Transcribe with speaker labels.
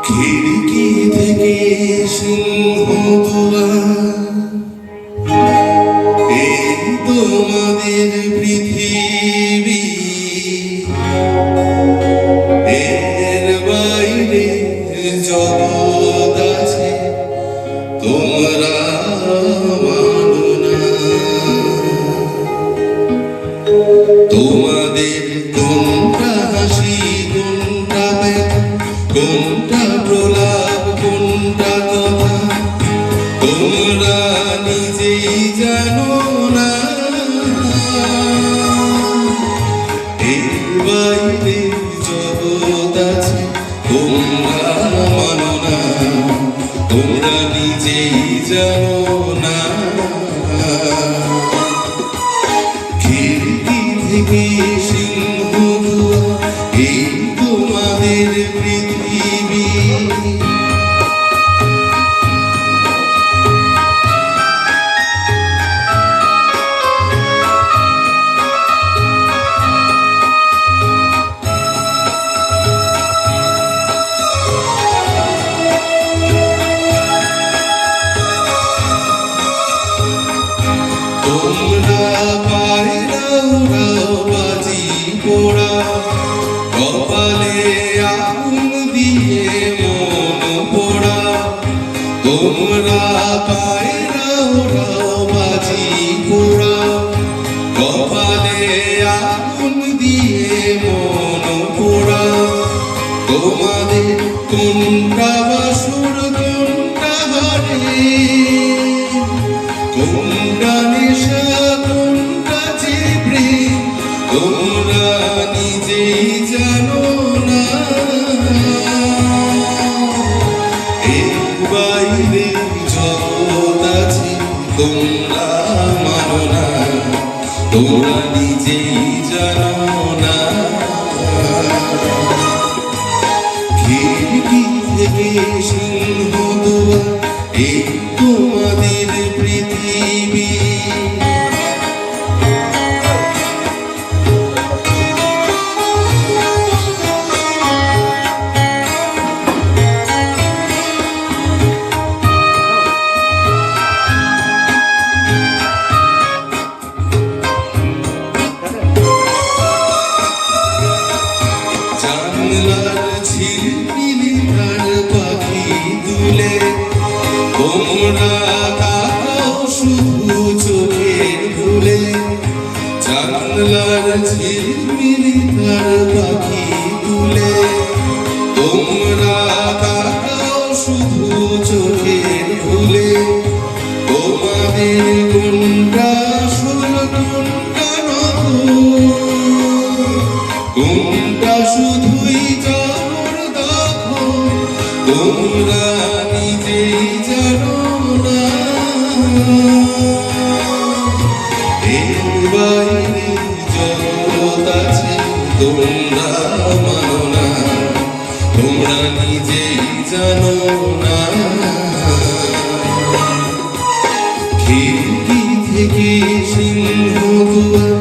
Speaker 1: খিড়কি থেকে সিংহ এই তোমাদের পৃথিবী, এর বাইরে জগৎ আছে তোমরা মানো না। তোমাদের কোনটা হাসি, কোনটা ব্যথা, কোনটা প্রলাপ, কোনটা কথা তোমরা নিজেই জানো না। এর বাইরে জগৎ আছে তোমরা মানো না, তোমরা নিজেই জানো না। খিড়কি থেকে সিংহ এই তোমাদের পৃথিবী। তোমরা পায়রা উড়াও, বাজি পোড়াও, কপালে আগুন দিয়ে মন পোড়াও। তোমরা পায়রা উড়াও, বাজি পোড়াও, কপালে আগুন দিয়ে মন পোড়াও। তোমাদের কোনটা বাসুর, কোনটা হারে, কোনটা নেশা, কোনটা যে প্রেম তোমরা নিজেই জানো না। এর বাইরে জগৎ আছে তোমরা মানো না, তোমরা নিজেই জানো না। খিড়কি থেকে সিংহ দুয়ার এই তোমাদের পৃথিবী। জানলার ঝিলমিলি তার পাখি তুলে তোমরা তাকাও শুধু চোখের ভুলে। জানলার ঝিলমিলি তার পাখি তুলে তোমরা তাকাও শুধু চোখের ভুলে। তোমাদের কোনটা আসল, কোনটা নকল, কোনটা শুধুই জবরদখল তোমরা নিজেই জানো না। এর বাইরে জগৎ আছে তোমরা মানো না, তোমরা নিজেই জানো না। খিড়কি থেকে সিংহ দুয়ার